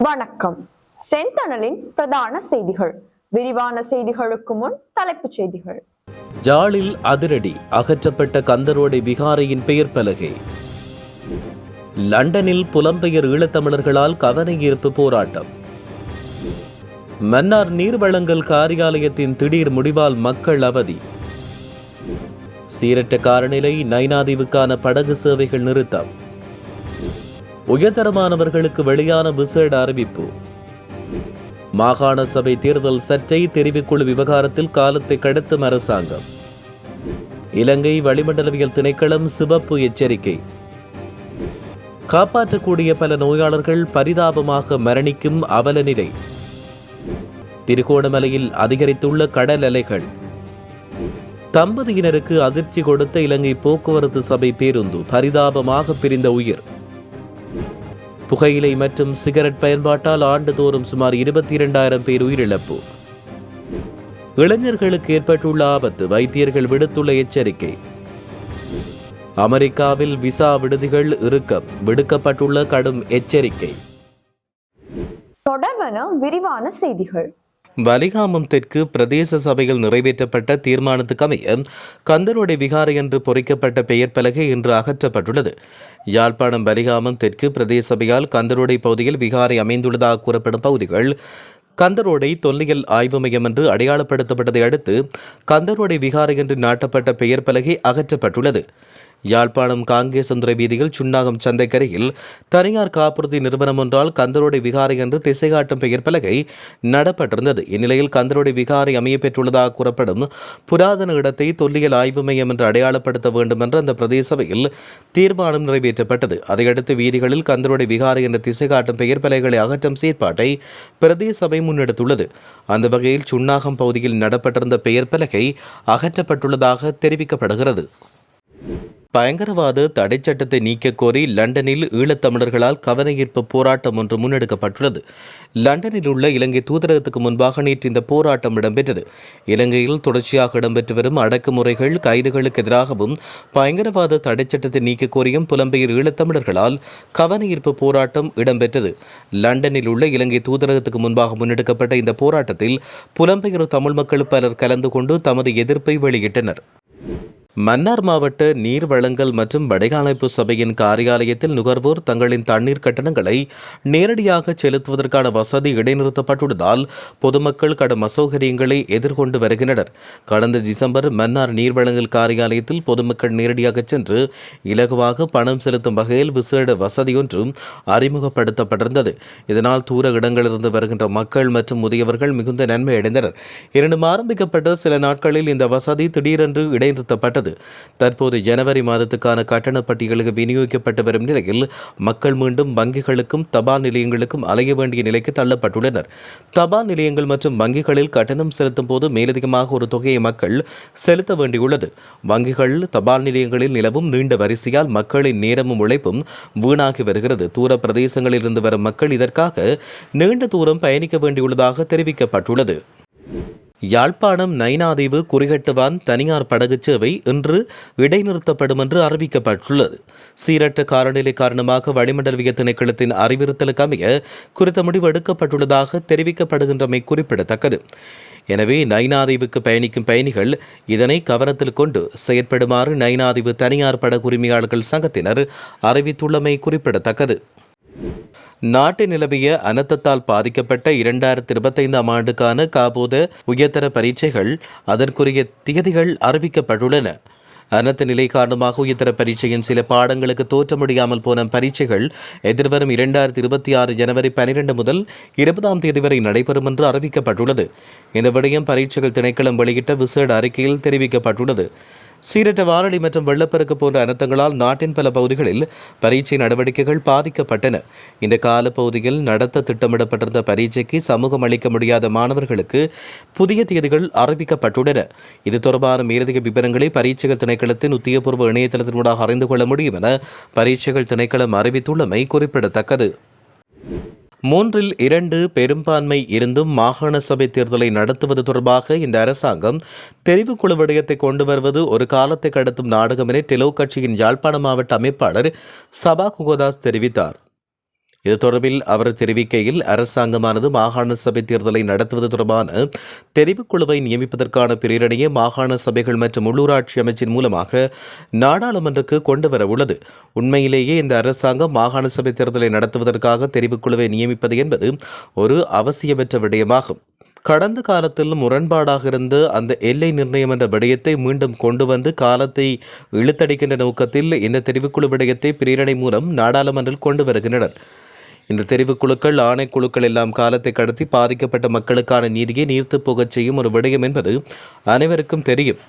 வணக்கம். செந்தணலின் பிரதான செய்திகள். விரிவான செய்திகளுக்கு முன் தலைப்புச் செய்திகள். ஜாலில் அதிரடி, அகற்றப்பட்ட கந்தரோடை விகாரையின் பெயர் பலகை. லண்டனில் புலம்பெயர் ஈழத்தமிழர்களால் கவனஈர்ப்பு போராட்டம். மன்னார் நீர்வழங்கல் காரியாலயத்தின் திடீர் முடிவால் மக்கள் அவதி. சீரற்ற காலநிலை, நைனாதீவுக்கான படகு சேவைகள் நிறுத்தம். உயர்தரமானவர்களுக்கு வெளியான விசேட அறிவிப்பு. மாகாண சபை தேர்தல் சர்ச்சை, தெரிவுக்குழு விவகாரத்தில் காலத்தை கடத்தும் அரசாங்கம். இலங்கை வளிமண்டலவியல் திணைக்களம் சிவப்பு எச்சரிக்கை. காப்பாற்றக்கூடிய பல நோயாளர்கள் பரிதாபமாக மரணிக்கும் அவல நிலை. திருகோணமலையில் அதிகரித்துள்ள கடல் அலைகள். தம்பதியினருக்கு அதிர்ச்சி கொடுத்த இலங்கை போக்குவரத்து சபை பேருந்து, பரிதாபமாக பிரிந்த உயிர். புகையிலை மற்றும் சிகரெட் பயன்பாட்டால் ஆண்டுதோறும் சுமார் 22,000 பேர் உயிரிழப்பு. இளைஞர்களுக்கு ஏற்பட்டுள்ள ஆபத்து, வைத்தியர்கள் விடுத்துள்ள எச்சரிக்கை. அமெரிக்காவில் விசா விடுதிகள் இறுக்கம், விடுக்கப்பட்டுள்ள கடும் எச்சரிக்கை. தொடர்வன விரிவான செய்திகள். வலிகாமம் தெற்கு பிரதேச சபையில் நிறைவேற்றப்பட்ட தீர்மானத்துக்கமைய கந்தரோடை விகாரை என்று பொறிக்கப்பட்ட பெயர் பலகை இன்று அகற்றப்பட்டுள்ளது. யாழ்ப்பாணம் வலிகாமம் தெற்கு பிரதேச சபையால் கந்தரோடை பகுதியில் விகாரை அமைந்துள்ளதாக கூறப்படும் பகுதிகள் கந்தரோடை தொல்லியல் ஆய்வு மையம் என்று அடையாளப்படுத்தப்பட்டதை அடுத்து கந்தரோடை விகாரை என்று நாட்டப்பட்ட பெயர் பலகை அகற்றப்பட்டுள்ளது. யாழ்ப்பாணம் காங்கேசந்துறை வீதியில் சுன்னாகம் சந்தைக்கரையில் தனியார் காப்புறுதி நிறுவனம் ஒன்றால் கந்தரோடை விகாரை என்று திசைகாட்டும் பெயர் பலகை நடப்பட்டிருந்தது. இந்நிலையில் கந்தரோடை விகாரை அமைய பெற்றுள்ளதாக கூறப்படும் புராதன இடத்தை தொல்லியல் ஆய்வு மையம் என்று அடையாளப்படுத்த வேண்டும் என்று அந்த பிரதேச சபையில் தீர்மானம் நிறைவேற்றப்பட்டது. அதையடுத்து வீதிகளில் கந்தரோடை விகாரை என்ற திசைகாட்டும் பெயர் பலகைகளை அகற்றும் செயற்பாட்டை பிரதேச சபை முன்னெடுத்துள்ளது. அந்த வகையில் சுன்னாகம் பகுதியில் நடப்பட்டிருந்த பெயர் பலகை அகற்றப்பட்டுள்ளதாக தெரிவிக்கப்படுகிறது. பயங்கரவாத தடை சட்டத்தை நீக்க கோரி லண்டனில் ஈழத்தமிழர்களால் கவனஈர்ப்பு போராட்டம் ஒன்று முன்னெடுக்கப்பட்டுள்ளது. லண்டனில் உள்ள இலங்கை தூதரகத்துக்கு முன்பாக நேற்று இந்த போராட்டம் இடம்பெற்றது. இலங்கையில் தொடர்ச்சியாக இடம்பெற்று வரும் அடக்குமுறைகள், கைதுகளுக்கு எதிராகவும் பயங்கரவாத தடை சட்டத்தை நீக்க கோரியும் புலம்பெயர் ஈழத்தமிழர்களால் கவனஈர்ப்பு போராட்டம் இடம்பெற்றது. லண்டனில் உள்ள இலங்கை தூதரகத்துக்கு முன்பாக முன்னெடுக்கப்பட்ட இந்த போராட்டத்தில் புலம்பெயர் தமிழ் மக்கள் பலர் கலந்து கொண்டு தமது எதிர்ப்பை வெளியிட்டனர். மன்னார் மாவட்ட நீர் வழங்கல் மற்றும் வடிகாலமைப்பு சபையின் காரியாலயத்தில் நுகர்வோர் தங்களின் தண்ணீர் கட்டணங்களை நேரடியாக செலுத்துவதற்கான வசதி இடைநிறுத்தப்பட்டுள்ளதால் பொதுமக்கள் கடும் அசௌகரியங்களை எதிர்கொண்டு வருகின்றனர். கடந்த டிசம்பர் மன்னார் நீர் வழங்கல் காரியாலயத்தில் பொதுமக்கள் நேரடியாக சென்று இலகுவாக பணம் செலுத்தும் வகையில் விசேட வசதியொன்றும் அறிமுகப்படுத்தப்பட்டிருந்தது. இதனால் தூர இடங்களிலிருந்து வருகின்ற மக்கள் மற்றும் முதியவர்கள் மிகுந்த நன்மை அடைந்தனர். இரண்டும் ஆரம்பிக்கப்பட்ட சில நாட்களில் இந்த வசதி திடீரென்று இடைநிறுத்தப்பட்டது. தற்போது ஜனவரி மாதத்துக்கான கட்டண பட்டியலுக்கு விநியோகிக்கப்பட்டு வரும் நிலையில் மக்கள் மீண்டும் வங்கிகளுக்கும் தபால் நிலையங்களுக்கும் அலைய வேண்டிய நிலைக்கு தள்ளப்பட்டுள்ளனர். தபால் நிலையங்கள் மற்றும் வங்கிகளில் கட்டணம் செலுத்தும் போது மேலதிகமாக ஒரு தொகையை மக்கள் செலுத்த வேண்டியுள்ளது. வங்கிகள், தபால் நிலையங்களில் நிலவும் நீண்ட வரிசையால் மக்களின் நேரமும் உழைப்பும் வீணாகி வருகிறது. தூர பிரதேசங்களில் இருந்து வரும் மக்கள் இதற்காக நீண்ட தூரம் பயணிக்க வேண்டியுள்ளதாக தெரிவிக்கப்பட்டுள்ளது. யாழ்ப்பாணம் நைனாதீவு குறிகட்டுவான் தனியார் படகு சேவை இன்று இடைநிறுத்தப்படும் என்று அறிவிக்கப்பட்டுள்ளது. சீரற்ற காலநிலை காரணமாக வளிமண்டலவியல் திணைக்களத்தின் அறிவுறுத்தலுக்கு அமைய குறித்த முடிவு எடுக்கப்பட்டுள்ளதாக தெரிவிக்கப்படுகின்றமை குறிப்பிடத்தக்கது. எனவே நைனாதீவுக்கு பயணிக்கும் பயணிகள் இதனை கவனத்தில் கொண்டு செயற்படுமாறு நைனாதீவு தனியார் படகு உரிமையாளர்கள் சங்கத்தினர் அறிவித்துள்ளமை குறிப்பிடத்தக்கது. நாட்டில் நிலவிய அனர்த்தத்தால் பாதிக்கப்பட்ட 2025 ஆண்டுக்கான காபோத உயர்தர பரீட்சைகள் அதற்குரிய திகதிகள் அறிவிக்கப்பட்டுள்ளன. அனர்த்த நிலை காரணமாக உயர்தர பரீட்சையின் சில பாடங்களுக்கு தோற்ற முடியாமல் போன பரீட்சைகள் எதிர்வரும் 2026 ஜனவரி 12 முதல் 20ஆம் தேதி வரை நடைபெறும் என்று அறிவிக்கப்பட்டுள்ளது. இந்த விடயம் பரீட்சைகள் திணைக்களம் வெளியிட்ட விசேட அறிக்கையில் தெரிவிக்கப்பட்டுள்ளது. சீரற்ற வாரொலி மற்றும் வெள்ளப்பெருக்கு போன்ற அனர்த்தங்களால் நாட்டின் பல பகுதிகளில் பரீட்சை நடவடிக்கைகள் பாதிக்கப்பட்டன. இந்த காலப்பகுதியில் நடத்த திட்டமிடப்பட்டிருந்த பரீட்சைக்கு சமூகம் அளிக்க முடியாத மாணவர்களுக்கு புதிய தேதிகள் அறிவிக்கப்பட்டுள்ளன. இது தொடர்பான மேலதிக விவரங்களை பரீட்சைகள் திணைக்களத்தின் உத்தியபூர்வ இணையதளத்தினூடாக அறிந்து கொள்ள முடியும் என பரீட்சைகள் திணைக்களம் அறிவித்துள்ளமை குறிப்பிடத்தக்கது. 3/2 பெரும்பான்மை இருந்தும் மாகாண சபை தேர்தலை நடத்துவது தொடர்பாக இந்த அரசாங்கம் தெரிவுக்குழு விடயத்தை கொண்டு வருவது ஒரு காலத்தை கடத்தும் நாடகம் என டெலோ கட்சியின் யாழ்ப்பாண மாவட்ட அமைப்பாளர் சபா குகதாஸ் தெரிவித்தார். இது தொடர்பில் அவர் தெரிவிக்கையில், அரசாங்கமானது மாகாண சபை தேர்தலை நடத்துவது தொடர்பான தெரிவுக்குழுவை நியமிப்பதற்கான பிரேரணையை மாகாண சபைகள் மற்றும் உள்ளூராட்சி அமைச்சின் மூலமாக நாடாளுமன்றக்கு கொண்டுவர உள்ளது. உண்மையிலேயே இந்த அரசாங்கம் மாகாண சபை தேர்தலை நடத்துவதற்காக தெரிவுக்குழுவை நியமிப்பது என்பது ஒரு அவசியமற்ற விடயமாகும். கடந்த காலத்தில் முரண்பாடாக இருந்த அந்த எல்லை நிர்ணயம் என்ற விடயத்தை மீண்டும் கொண்டு வந்து காலத்தை இழுத்தடிக்கின்ற நோக்கத்தில் இந்த தெரிவுக்குழு விடயத்தை பிரேரணை மூலம் நாடாளுமன்றில் கொண்டு வருகின்றனர். இந்த தெரிவுக்குழுக்கள், ஆணைக்குழுக்கள் எல்லாம் காலத்தை கடத்தி பாதிக்கப்பட்ட மக்களுக்கான நீதியை நீர்த்து போகச் செய்யும் ஒரு விடயம் என்பது அனைவருக்கும் தெரியும்.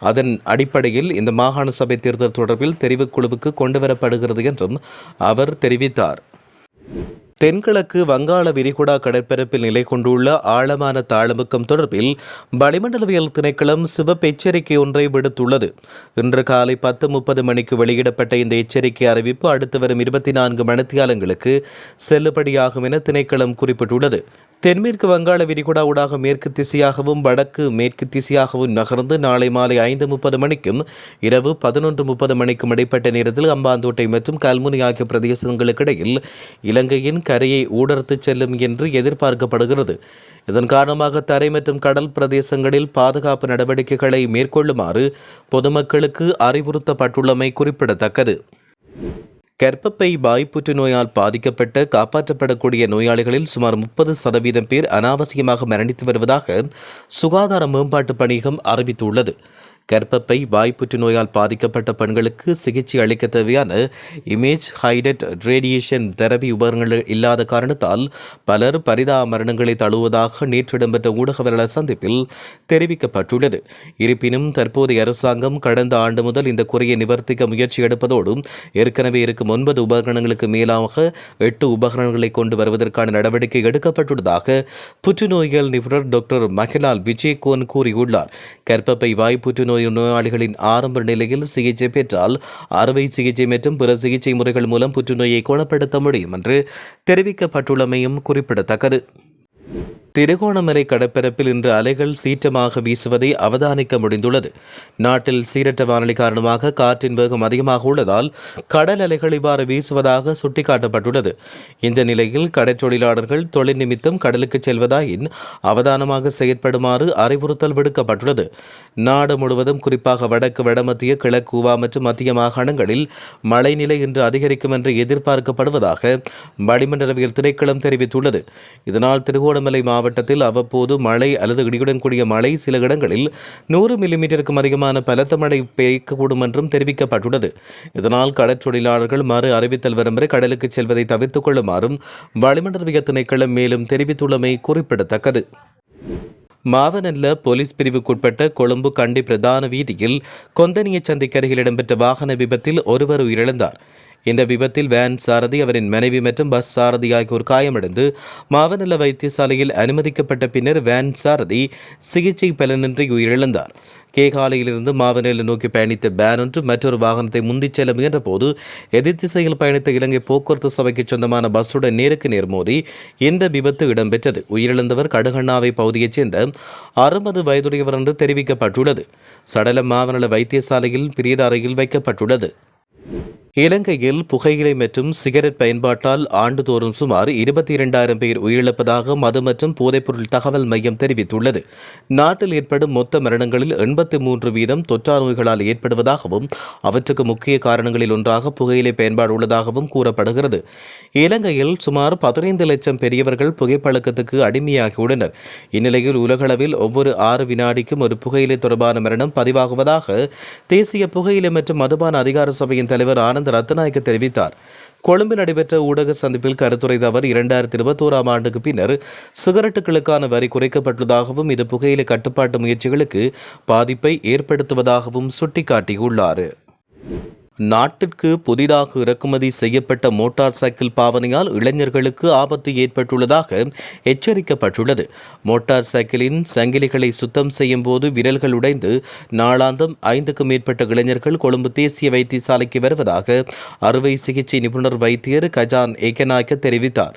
அதன் அடிப்படையில் இந்த மாகாண சபை தேர்தல் தொடர்பில் தெரிவுக்குழுவுக்கு கொண்டுவரப்படுகிறது என்றும் அவர் தெரிவித்தார். தென்கிழக்கு வங்காள விரிகுடா கடற்பரப்பில் நிலை கொண்டுள்ள ஆழமான தாழ்முக்கம் தொடர்பில் வளிமண்டலவியல் திணைக்களம் சிவப்பு எச்சரிக்கை ஒன்றை விடுத்துள்ளது. இன்று காலை 10:30 மணிக்கு வெளியிடப்பட்ட இந்த எச்சரிக்கை அறிவிப்பு அடுத்து வரும் 24 மணித்தியாலங்களுக்கு செல்லுபடியாகும் என திணைக்களம் குறிப்பிட்டுள்ளது. தென்மேற்கு வங்காள விரிகுடா ஊடாக மேற்கு திசையாகவும் வடக்கு மேற்கு திசையாகவும் நகர்ந்து நாளை மாலை 5:30 மணிக்கும் இரவு 11:30 மணிக்கும் இடைப்பட்ட நேரத்தில் அம்பாந்தோட்டை மற்றும் கல்முனை ஆகிய பிரதேசங்களுக்கு இடையில் இலங்கையின் கரையை ஊடறுத்துச் செல்லும் என்று எதிர்பார்க்கப்படுகிறது. இதன் காரணமாக தரை மற்றும் கடல் பிரதேசங்களில் பாதுகாப்பு நடவடிக்கைகளை மேற்கொள்ளுமாறு பொதுமக்களுக்கு அறிவுறுத்தப்பட்டுள்ளமை குறிப்பிடத்தக்கது. கர்ப்பப்பை வாய் புற்றுநோயால் பாதிக்கப்பட்ட காப்பாற்றப்படக்கூடிய நோயாளிகளில் சுமார் 30% பேர் அனாவசியமாக மரணித்து வருவதாக சுகாதார மேம்பாட்டு பணியகம் அறிவித்துள்ளது. கர்ப்பப்பை வாய் புற்றுநோயால் பாதிக்கப்பட்ட பெண்களுக்கு சிகிச்சை அளிக்க தேவையான இமேஜ் ஹைடட் ரேடியேஷன் தெரபி உபகரணங்கள் இல்லாத காரணத்தால் பலர் பரிதாப மரணங்களை தழுவுவதாக நேற்று இடம்பெற்ற ஊடகவியலாளர் சந்திப்பில் தெரிவிக்கப்பட்டுள்ளது. இருப்பினும் தற்போதைய அரசாங்கம் கடந்த ஆண்டு முதல் இந்த குறையை நிவர்த்திக்க முயற்சி எடுப்பதோடு ஏற்கனவே இருக்கும் 9 உபகரணங்களுக்கு மேலாக 8 உபகரணங்களை கொண்டு வருவதற்கான நடவடிக்கை எடுக்கப்பட்டுள்ளதாக புற்றுநோயியல் நிபுணர் டாக்டர் மகிலால் விஜயகோன் கூறியுள்ளார். கர்ப்பப்பை வாய் புற்றுநோய் நோயாளிகளின் ஆரம்ப நிலையில் சிகிச்சை பெற்றால் அறுவை சிகிச்சை மற்றும் பிற சிகிச்சை முறைகள் மூலம் புற்றுநோயை குணப்படுத்த முடியும் என்று தெரிவிக்கப்பட்டுள்ளமையும் குறிப்பிடத்தக்கது. திருகோணமலை கடற்பரப்பில் இன்று அலைகள் சீற்றமாக வீசுவதை அவதானிக்க முடிந்துள்ளது. நாட்டில் சீரற்ற வானிலை காரணமாக காற்றின் வேகம் அதிகமாக உள்ளதால் கடல் அலைகள் இவ்வாறு வீசுவதாக சுட்டிக்காட்டப்பட்டுள்ளது. இந்த நிலையில் கடற்றொழிலாளர்கள் தொழில் நிமித்தம் கடலுக்கு செல்வதாயின் அவதானமாக செயற்படுமாறு அறிவுறுத்தல் விடுக்கப்பட்டுள்ளது. நாடு முழுவதும் குறிப்பாக வடக்கு, வடமத்திய, கிழக்கு, ஊவா மற்றும் மத்திய மாகாணங்களில் மழைநிலை இன்று அதிகரிக்கும் என்று எதிர்பார்க்கப்படுவதாக வளிமண்டலவியல் திணைக்களம் தெரிவித்துள்ளது. இதனால் திருகோணமலை மாவட்டத்தில் அவ்வப்போது மழை அல்லது இடியுடன் கூடிய மழை, சில இடங்களில் 100 மில்லிமீட்டருக்கும் அதிகமான பலத்த மழை பெய்யக்கூடும் என்றும் தெரிவிக்கப்பட்டுள்ளது. இதனால் கடற்றொழிலாளர்கள் மறு அறிவித்தல் வரும் வரை கடலுக்கு செல்வதை தவிர்த்துக் கொள்ளுமாறும் வளிமண்டலவியல் திணைக்களம் மேலும் தெரிவித்துள்ளமை குறிப்பிடத்தக்கது. மாவனல்ல போலீஸ் பிரிவுக்குட்பட்ட கொழும்பு கண்டி பிரதான வீதியில் கொந்தனிய சந்தைக்கு அருகில் இடம்பெற்ற வாகன விபத்தில் ஒருவர் உயிரிழந்தார். இந்த விபத்தில் வேன் சாரதி, அவரின் மனைவி மற்றும் பஸ் சாரதி ஆகியோர் காயமடைந்து மாவனல்ல வைத்தியசாலையில் அனுமதிக்கப்பட்ட பின்னர் வேன் சாரதி சிகிச்சை பலனின்றி உயிரிழந்தார். கேகாலையிலிருந்து மாவனல்ல நோக்கி பயணித்த வேன் ஒன்று மற்றொரு வாகனத்தை முந்திச் செல்ல முயன்ற போது எதிர் திசையில் பயணித்த இலங்கை போக்குவரத்து சபைக்கு சொந்தமான பஸ்ஸுடன் நேருக்கு நேர் மோதி இந்த விபத்து இடம்பெற்றது. உயிரிழந்தவர் கடுகண்ணாவை பகுதியைச் சேர்ந்த 60 வயதுடையவர் என்று தெரிவிக்கப்பட்டுள்ளது. சடலம் மாவனல்ல வைத்தியசாலையில் பிரேத அறையில் வைக்கப்பட்டுள்ளது. இலங்கையில் புகையிலை மற்றும் சிகரெட் பயன்பாட்டால் ஆண்டுதோறும் சுமார் 22,000 பேர் உயிரிழப்பதாக மது மற்றும் போதைப்பொருள் தகவல் மையம் தெரிவித்துள்ளது. நாட்டில் ஏற்படும் மொத்த மரணங்களில் 83% தொற்றா நோய்களால் ஏற்படுவதாகவும் அவற்றுக்கு முக்கிய காரணங்களில் ஒன்றாக புகையிலை பயன்பாடு உள்ளதாகவும் கூறப்படுகிறது. இலங்கையில் சுமார் 15 லட்சம் பெரியவர்கள் புகைப்பழக்கத்துக்கு அடிமையாகியுள்ளனர். இந்நிலையில் உலகளவில் ஒவ்வொரு 6 வினாடிக்கும் ஒரு புகையிலை தொடர்பான மரணம் பதிவாகுவதாக தேசிய புகையிலை மற்றும் மதுபான அதிகார சபையின் தலைவர் ஆனந்த் ரத்நாயக்க தெரிவித்தார். கொழும்பில் நடைபெற்ற ஊடக சந்திப்பில் கருத்துரைத்த அவர் 2021 ஆண்டுக்கு பின்னர் சிகரெட்டுகளுக்கான வரி குறைக்கப்பட்டுள்ளதாகவும் இது புகையிலை கட்டுப்பாட்டு முயற்சிகளுக்கு பாதிப்பை ஏற்படுத்துவதாகவும் சுட்டிக்காட்டியுள்ளார். நாட்டிற்கு புதிதாக இறக்குமதி செய்யப்பட்ட மோட்டார் சைக்கிள் பாவனையால் இளைஞர்களுக்கு ஆபத்து ஏற்பட்டுள்ளதாக எச்சரிக்கப்பட்டுள்ளது. மோட்டார் சைக்கிளின் சங்கிலிகளை சுத்தம் செய்யும் போது விரல்கள் உடைந்து நாளாந்தம் 5க்கும் மேற்பட்ட இளைஞர்கள் கொழும்பு தேசிய வைத்தியசாலைக்கு வருவதாக அறுவை சிகிச்சை நிபுணர் வைத்தியர் கஜான் ஏகநாயக்க தெரிவித்தார்.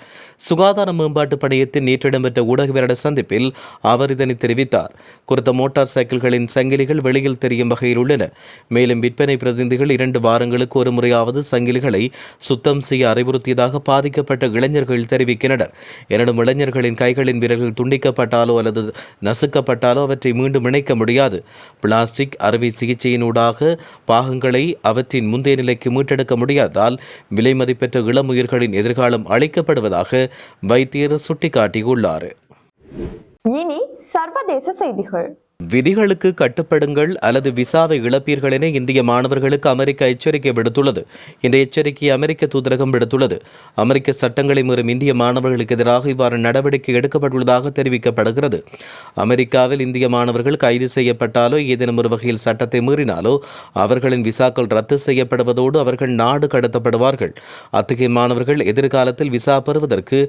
சுகாதார மேம்பாட்டு பணியத்தின் நேற்று இடம்பெற்ற ஊடகவியலாளர் சந்திப்பில் அவர் இதனை தெரிவித்தார். குறித்த மோட்டார் சைக்கிள்களின் சங்கிலிகள் வெளியில் தெரியும் வகையில் உள்ளன. மேலும் விற்பனை பிரதிநிதிகள் 2 வாரங்களுக்கு ஒரு முறையாவது சங்கிலிகளை சுத்தம் செய்ய அறிவுறுத்தியதாக பாதிக்கப்பட்ட இளைஞர்கள் தெரிவிக்கின்றனர். எனினும் இளைஞர்களின் கைகளின் விரல்கள் துண்டிக்கப்பட்டாலோ அல்லது நசுக்கப்பட்டாலோ அவற்றை மீண்டும் இணைக்க முடியாது. பிளாஸ்டிக் அறுவை சிகிச்சையினூடாக பாகங்களை அவற்றின் முந்தைய நிலைக்கு மீட்டெடுக்க முடியாதால் விலை மதிப்பெற்ற இளமுயிர்களின் எதிர்காலம் அளிக்கப்படுவதாக வைத்தியர் சுட்டிக்காட்டியுள்ளார். இனி சர்வதேச செய்திகள். விதிகளுக்கு கட்டுப்படுங்கள் அல்லது விசாவை இழப்பீர்கள் என இந்திய மாணவர்களுக்கு அமெரிக்கா எச்சரிக்கை விடுத்துள்ளது. இந்த எச்சரிக்கையை அமெரிக்க தூதரகம் விடுத்துள்ளது. அமெரிக்க சட்டங்களை மீறும் இந்திய மாணவர்களுக்கு எதிராக இவ்வாறு நடவடிக்கை எடுக்கப்பட்டுள்ளதாக தெரிவிக்கப்படுகிறது. அமெரிக்காவில் இந்திய மாணவர்கள் கைது செய்யப்பட்டாலோ ஏதேனும் ஒரு வகையில் சட்டத்தை மீறினாலோ அவர்களின் விசாக்கள் ரத்து செய்யப்படுவதோடு அவர்கள் நாடு கடத்தப்படுவார்கள். அத்தகைய மாணவர்கள் எதிர்காலத்தில் விசா பெறுவதற்கு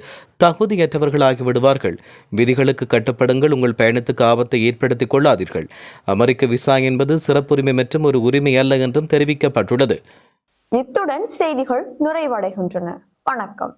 தகுதியற்றவர்களாகி விடுவார்கள். விதிகளுக்கு கட்டுப்படுங்கள், உங்கள் பயணத்துக்கு ஆபத்தை ஏற்படுத்திக் கொள்ளாதீர்கள். அமெரிக்க விசா என்பது சிறப்புரிமை மற்றும் ஒரு உரிமை அல்ல என்றும் தெரிவிக்கப்பட்டுள்ளது. இத்துடன் செய்திகள் நிறைவடைகின்றன. வணக்கம்.